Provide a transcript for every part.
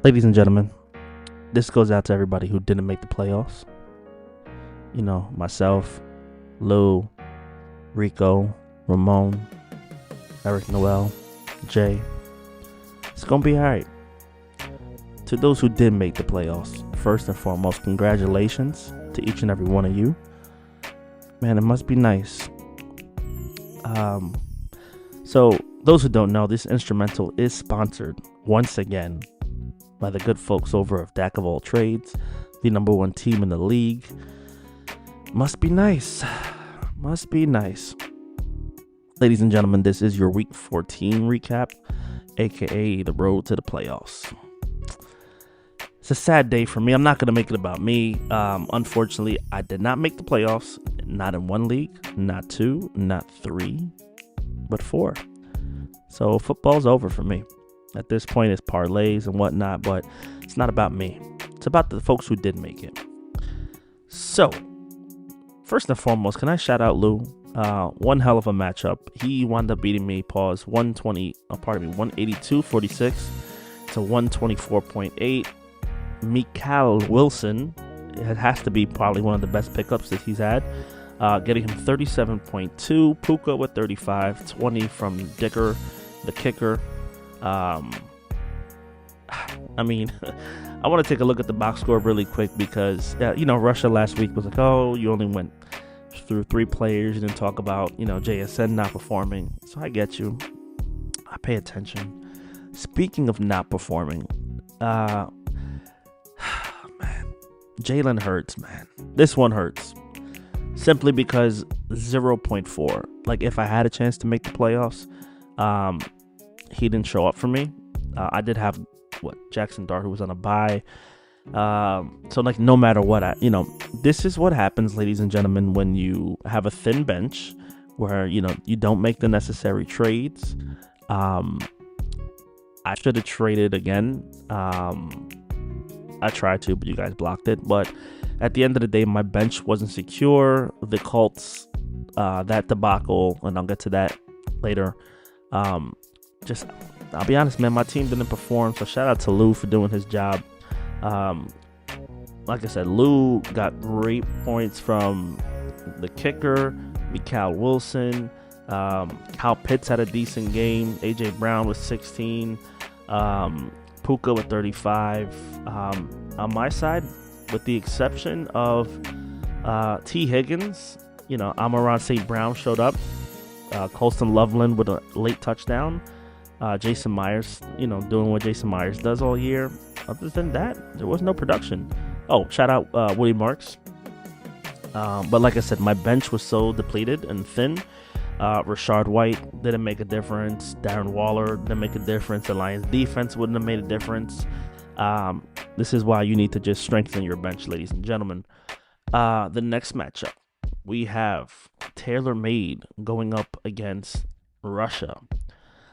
Ladies and gentlemen, this goes out to everybody who didn't make the playoffs. You know, myself, Lou, Rico, Ramon, Eric Noel, Jay. It's going to be all right. To those who did make the playoffs, first and foremost, congratulations to each and every one of you. Man, it must be nice. So, those who don't know, this instrumental is sponsored once again by the good folks over of Dak of All Trades, the number one team in the league. Must be nice. Must be nice. Ladies and gentlemen, this is your Week 14 recap, aka the road to the playoffs. It's a sad day for me. I'm not going to make it about me. Unfortunately, I did not make the playoffs. Not in one league, not two, not three, but four. So football's over for me. At this point, it's parlays and whatnot, but it's not about me. It's about the folks who did make it. So, first and foremost, can I shout out Lou? One hell of a matchup. He wound up beating me, 182.46 to 124.8. Mikal Wilson, it has to be probably one of the best pickups that he's had. Getting him 37.2. Puka with 35. 20 from Dicker, the kicker. I mean, I want to take a look at the box score really quick because, Russia last week was like, oh, you only went through 3 players. You didn't talk about, JSN not performing. So I get you. I pay attention. Speaking of not performing, man, Jalen Hurts, man. This one hurts. Simply because 0.4. Like, if I had a chance to make the playoffs, he didn't show up for me. I did have Jackson Dart, who was on a bye. So like no matter what, this is what happens, ladies and gentlemen, when you have a thin bench where you don't make the necessary trades. I should have traded again. I tried to, but you guys blocked it. But at the end of the day, my bench wasn't secure. The Colts, that debacle, and I'll get to that later. I'll be honest, man, my team didn't perform. So shout out to Lou for doing his job. Like I said, Lou got great points from the kicker, Mikal Wilson. Kyle Pitts had a decent game. AJ Brown with 16. Puka with 35. On my side, with the exception of T. Higgins, Amon-Ra St. Brown showed up. Colston Loveland with a late touchdown. Jason Myers, doing what Jason Myers does all year. Other than that, there was no production. Oh, shout out Woody Marks. But like I said, my bench was so depleted and thin. Rashard White didn't make a difference. Darren Waller didn't make a difference. The Lions defense wouldn't have made a difference. This is why you need to just strengthen your bench, ladies and gentlemen. The next matchup, we have TaylorMade going up against Russia.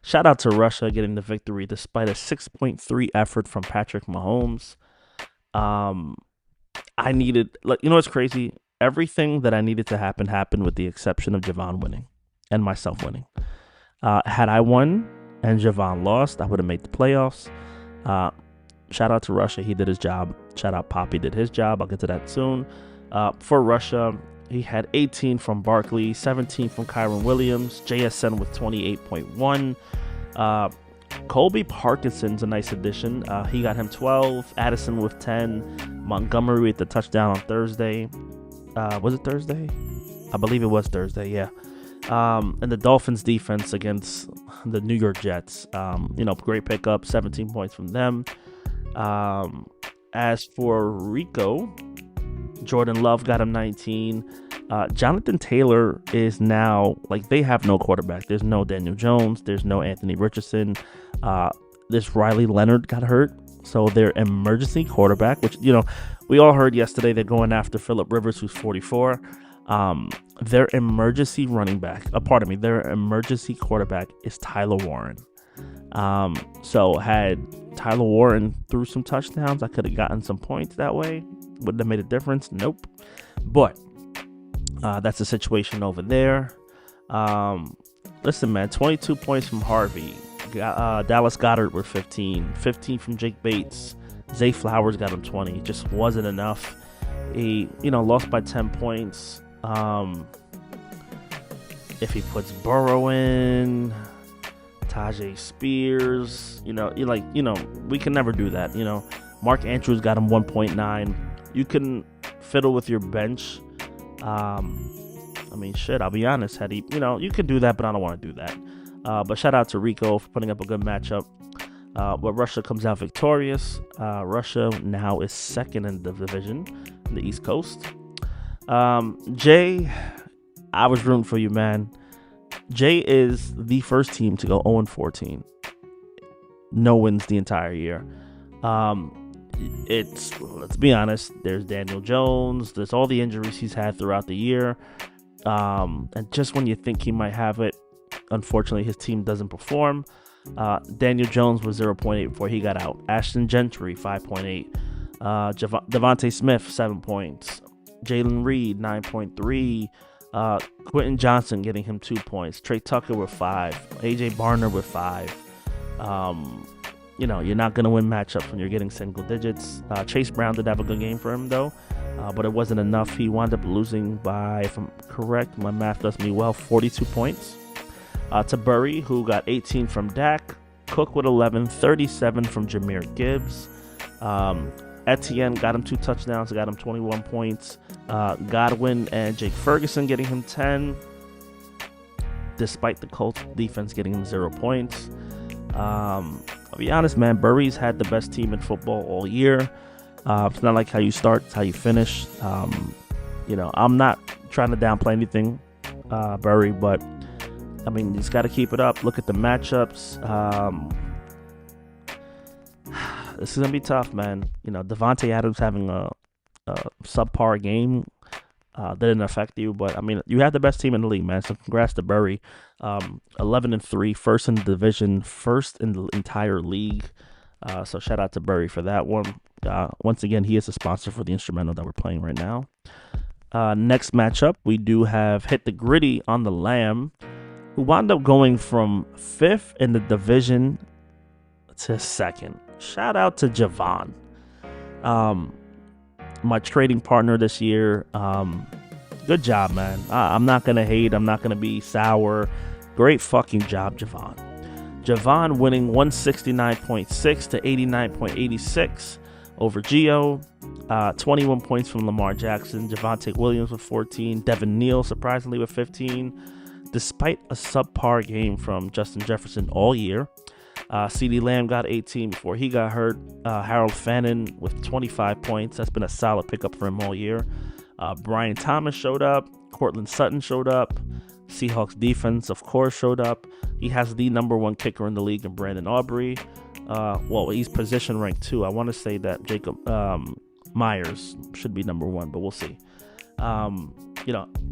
Shout out to Russia getting the victory despite a 6.3 effort from Patrick Mahomes. I needed, what's crazy? Everything that I needed to happen happened with the exception of Javon winning and myself winning. Had I won and Javon lost, I would have made the playoffs. Shout out to Russia. He did his job. Shout out Poppy did his job. I'll get to that soon. For Russia, he had 18 from Barkley, 17 from Kyron Williams, JSN with 28.1. Colby Parkinson's a nice addition. He got him 12. Addison with 10. Montgomery with the touchdown on Thursday. Was it Thursday? I believe it was Thursday, yeah. And the Dolphins defense against the New York Jets. Great pickup, 17 points from them. As for Rico, Jordan Love got him 19. Jonathan Taylor is now, they have no quarterback. There's no Daniel Jones. There's no Anthony Richardson. This Riley Leonard got hurt. So their emergency quarterback, which, we all heard yesterday they're going after Phillip Rivers, who's 44. Their emergency their emergency quarterback is Tyler Warren. So had Tyler Warren threw some touchdowns, I could have gotten some points that way. Wouldn't have made a difference. Nope. But that's the situation over there. Listen, man, 22 points from Harvey. Dallas Goddard with 15. 15 from Jake Bates. Zay Flowers got him 20. It just wasn't enough. He, lost by 10 points. If he puts Burrow in, Tajay Spears, we can never do that. Mark Andrews got him 1.9. You can fiddle with your bench. I'll be honest. Had he, you can do that, but I don't want to do that. But shout out to Rico for putting up a good matchup. But Russia comes out victorious. Russia now is second in the division in the East Coast. Jay, I was rooting for you, man. Jay is the first team to go 0-14. No wins the entire year. Let's be honest, there's Daniel Jones, there's all the injuries he's had throughout the year. And just when you think he might have it, unfortunately, his team doesn't perform. Daniel Jones was 0.8 before he got out. Ashton Gentry, 5.8. Devontae Smith, 7 points. Jalen Reed, 9.3. Quentin Johnson getting him 2 points. Trey Tucker with 5. AJ Barner with 5. You're not going to win matchups when you're getting single digits. Chase Brown did have a good game for him, though, but it wasn't enough. He wound up losing by, if I'm correct, my math does me well, 42 points. To Burry, who got 18 from Dak. Cook with 11, 37 from Jahmyr Gibbs. Etienne got him 2 touchdowns, got him 21 points. Godwin and Jake Ferguson getting him 10, despite the Colts defense getting him 0 points. I'll be honest, man, Burry's had the best team in football all year. It's not like how you start, it's how you finish. I'm not trying to downplay anything, Burry, but he's got to keep it up. Look at the matchups. This is going to be tough, man. Devontae Adams having a subpar game didn't affect you, but you have the best team in the league, man. So congrats to Burry. 11-3, first in the division, first in the entire league. So shout out to Burry for that one. Once again, he is a sponsor for the instrumental that we're playing right now. Next matchup, we do have Hit the Gritty on the Lamb, who wound up going from 5th in the division to 2nd. Shout out to Javon, my trading partner this year. Good job, man. I'm not going to hate. I'm not going to be sour. Great fucking job, Javon. Javon winning 169.6 to 89.86 over Gio. 21 points from Lamar Jackson. Javonte Williams with 14. Devin Neal, surprisingly, with 15. Despite a subpar game from Justin Jefferson all year. CeeDee Lamb got 18 before he got hurt. Harold Fannin with 25 points. That's been a solid pickup for him all year. Brian Thomas showed up. Cortland Sutton showed up. Seahawks defense, of course, showed up. He has the number 1 kicker in the league in Brandon Aubrey. He's position ranked 2. I want to say that Jacob Myers should be number 1, but we'll see.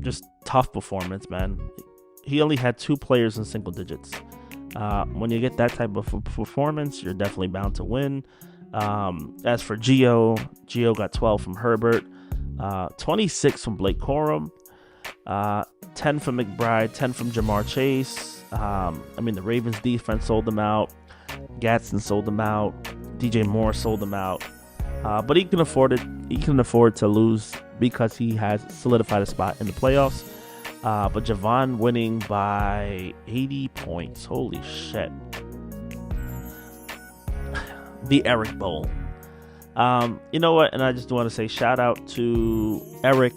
Just tough performance, man. He only had 2 players in single digits. When you get that type of performance, you're definitely bound to win. As for Gio got 12 from Herbert, 26 from Blake Corum, 10 from McBride, 10 from Jamar Chase. The Ravens defense sold them out. Gatson sold them out. DJ Moore sold them out. But he can afford it. He can afford to lose because he has solidified a spot in the playoffs. But Javon winning by 80 points. Holy shit. The Eric Bowl. You know what? And I just want to say shout out to Eric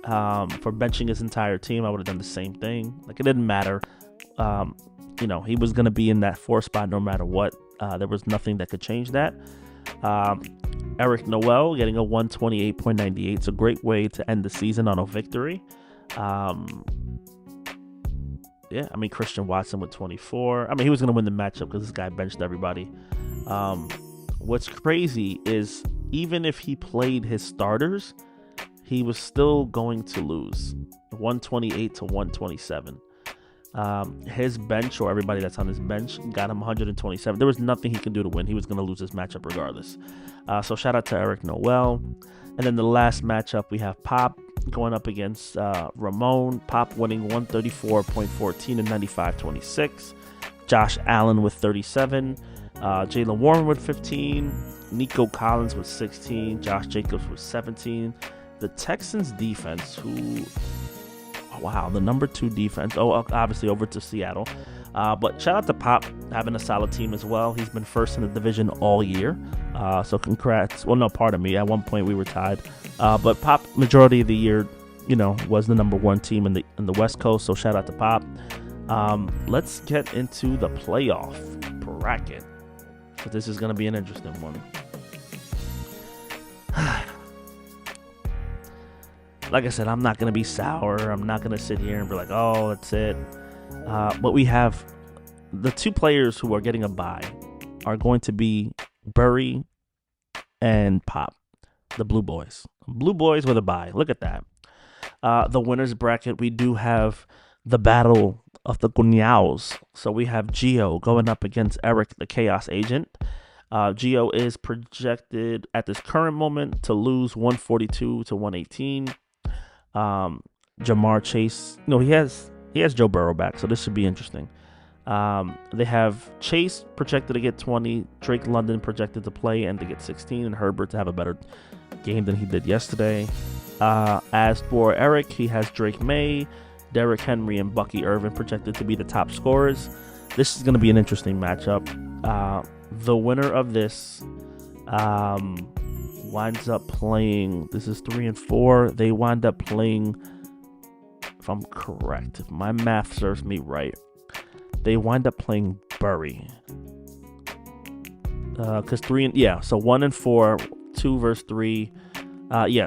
for benching his entire team. I would have done the same thing. It didn't matter. He was going to be in that 4 spot no matter what. There was nothing that could change that. Eric Noel getting a 128.98. It's a great way to end the season on a victory. Christian Watson with 24. He was going to win the matchup because this guy benched everybody. What's crazy is even if he played his starters, he was still going to lose 128 to 127. His bench, or everybody that's on his bench, got him 127. There was nothing he could do to win. He was going to lose this matchup regardless. So shout out to Eric Noel. And then the last matchup, we have Pop going up against Ramon. Pop winning 134.14 and 95.26. Josh Allen with 37, Jaylen Warren with 15, Nico Collins with 16, Josh Jacobs with 17. The Texans defense, who, oh, wow, the number 2 defense. Oh, obviously over to Seattle. But shout out to Pop having a solid team as well. He's been first in the division all year. So congrats. Well, no, pardon me. At one point we were tied. But Pop, majority of the year, was the number 1 team in the West Coast. So shout out to Pop. Let's get into the playoff bracket. But this is going to be an interesting one. Like I said, I'm not going to be sour. I'm not going to sit here and be like, oh, that's it. But we have the 2 players who are getting a bye are going to be Burry and Pop, the Blue Boys. Blue Boys with a bye. Look at that. The winners bracket, we do have the battle of the Gunyals. So we have Gio going up against Eric, the Chaos Agent. Gio is projected at this current moment to lose 142 to 118. Jamar Chase, he has Joe Burrow back, so this should be interesting. They have Chase projected to get 20, Drake London projected to play and to get 16, and Herbert to have a better game than he did yesterday. As for Eric, he has Drake May, Derrick Henry, and Bucky Irvin projected to be the top scorers. This is going to be an interesting matchup. The winner of this winds up playing, this is 3 and 4. They wind up playing, if I'm correct, if my math serves me right, they wind up playing Burry. Because so 1 and 4, 2 versus 3.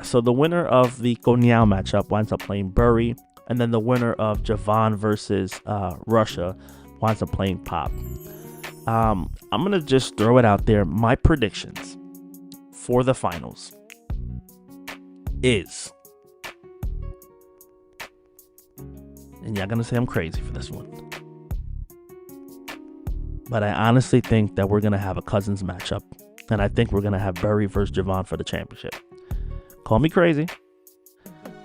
So the winner of the Gonyao matchup winds up playing Burry, and then the winner of Javon versus Russia winds up playing Pop. I'm gonna just throw it out there. My predictions for the finals is, and y'all gonna say I'm crazy for this one, but I honestly think that we're gonna have a cousins matchup, and I think we're gonna have Burry versus Javon for the championship. Call me crazy,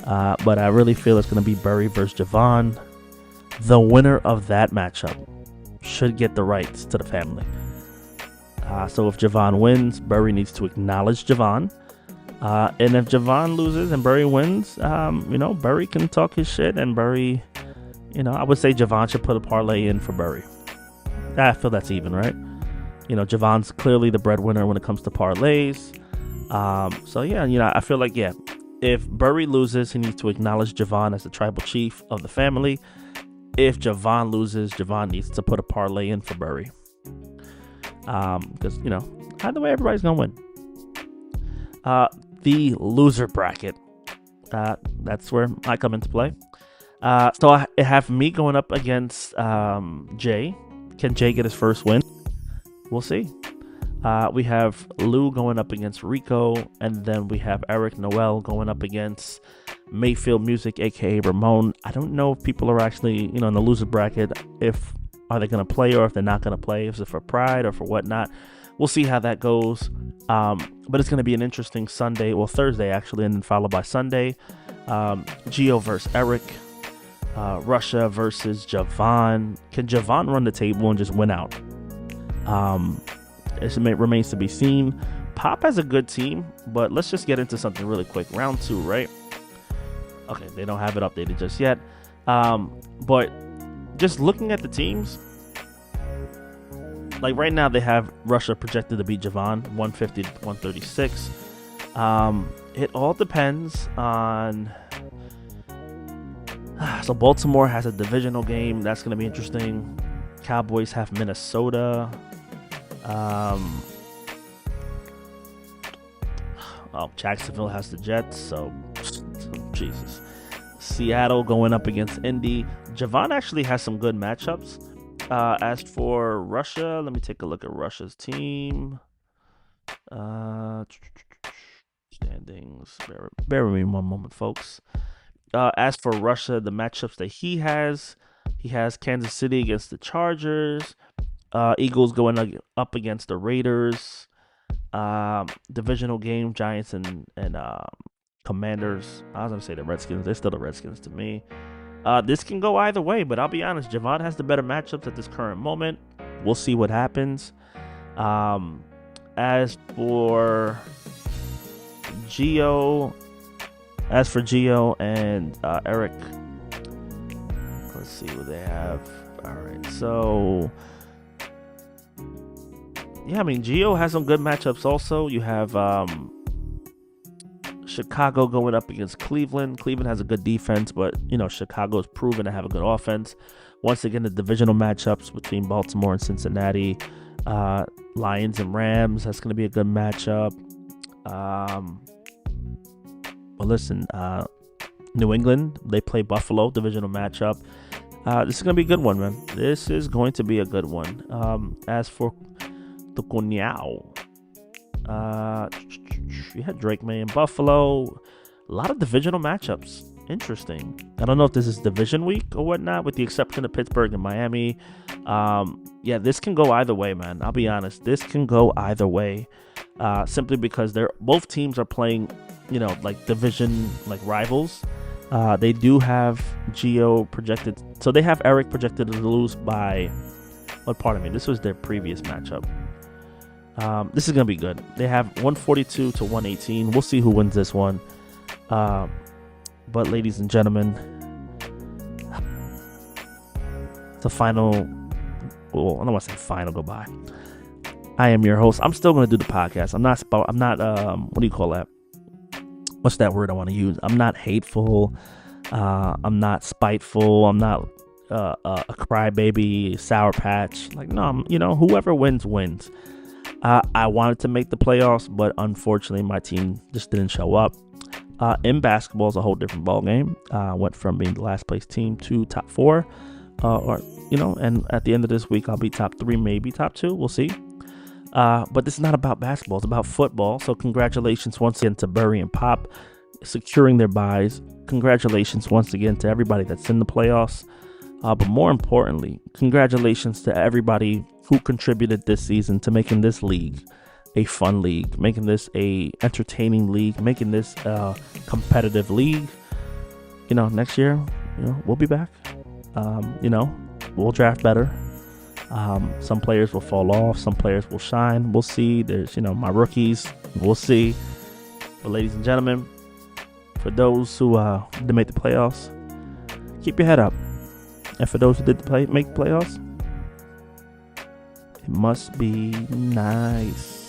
but I really feel it's gonna be Burry versus Javon. The winner of that matchup should get the rights to the family. So if Javon wins, Burry needs to acknowledge Javon. And if Javon loses and Burry wins, Burry can talk his shit, and Burry, I would say Javon should put a parlay in for Burry. I feel that's even, right? Javon's clearly the breadwinner when it comes to parlays. I feel like, if Burry loses, he needs to acknowledge Javon as the tribal chief of the family. If Javon loses, Javon needs to put a parlay in for Burry. Because, either way, everybody's going to win. The loser bracket. That's where I come into play. So I have me going up against Jay. Can Jay get his first win? We'll see. We have Lou going up against Rico, and then we have Eric Noel going up against Mayfield Music, aka Ramon. I don't know if people are actually, in the loser bracket, if are they going to play or if they're not going to play, if it's for pride or for whatnot. We'll see how that goes. But it's going to be an interesting Sunday, Thursday actually, and then followed by Sunday. Gio versus Eric, Russia versus Javon. Can Javon run the table and just win out? It remains to be seen. Pop has a good team, but let's just get into something really quick. Round 2, right? Okay, they don't have it updated just yet. But just looking at the teams, like right now they have Russia projected to beat Javon 150 to 136. It all depends on. So Baltimore has a divisional game. That's going to be interesting. Cowboys have Minnesota. Jacksonville has the Jets. So, Jesus. Seattle going up against Indy. Javon actually has some good matchups. As for Russia, let me take a look at Russia's team. Standings. Bear with me one moment, folks. As for Russia, the matchups that he has Kansas City against the Chargers, Eagles going up against the Raiders, divisional game, Giants and Commanders. I was going to say the Redskins. They're still the Redskins to me. This can go either way, but I'll be honest, Javon has the better matchups at this current moment. We'll see what happens. As for Gio and Eric, let's see what they have. All right, so yeah, I mean, Gio has some good matchups also. You have Chicago going up against Cleveland. Cleveland has a good defense, but Chicago's proven to have a good offense. Once again, the divisional matchups between Baltimore and Cincinnati, Lions and Rams, that's going to be a good matchup. Well, listen, New England, they play Buffalo, divisional matchup. This is going to be a good one, man. This is going to be a good one. As for the Cunhao, you had Drake May in Buffalo. A lot of divisional matchups. Interesting. I don't know if this is division week or whatnot, with the exception of Pittsburgh and Miami. Yeah, this can go either way, man. I'll be honest. This can go either way. Simply because both teams are playing, like division like rivals. They do have Gio projected. So they have Eric projected to lose by, this was their previous matchup. This is going to be good. They have 142 to 118. We'll see who wins this one. But ladies and gentlemen, the final, well, I don't want to say final goodbye. I am your host. I'm still going to do the podcast. I'm not, what do you call that? What's that word I want to use? I'm not hateful. I'm not spiteful. I'm not a crybaby, sour patch. Like, no, whoever wins, wins. I wanted to make the playoffs, but unfortunately my team just didn't show up. In basketball, is a whole different ball game. Went from being the last place team to top 4, and at the end of this week, I'll be top 3, maybe top 2. We'll see. But this is not about basketball. It's about football. So congratulations once again to Burry and Pop securing their buys. Congratulations once again to everybody that's in the playoffs. But more importantly, congratulations to everybody who contributed this season to making this league a fun league, making this a entertaining league, making this a competitive league. Next year, we'll be back. We'll draft better. Some players will fall off. Some players will shine. We'll see. There's, my rookies. We'll see. But ladies and gentlemen, for those who didn't make the playoffs, keep your head up. And for those who did make the playoffs, it must be nice.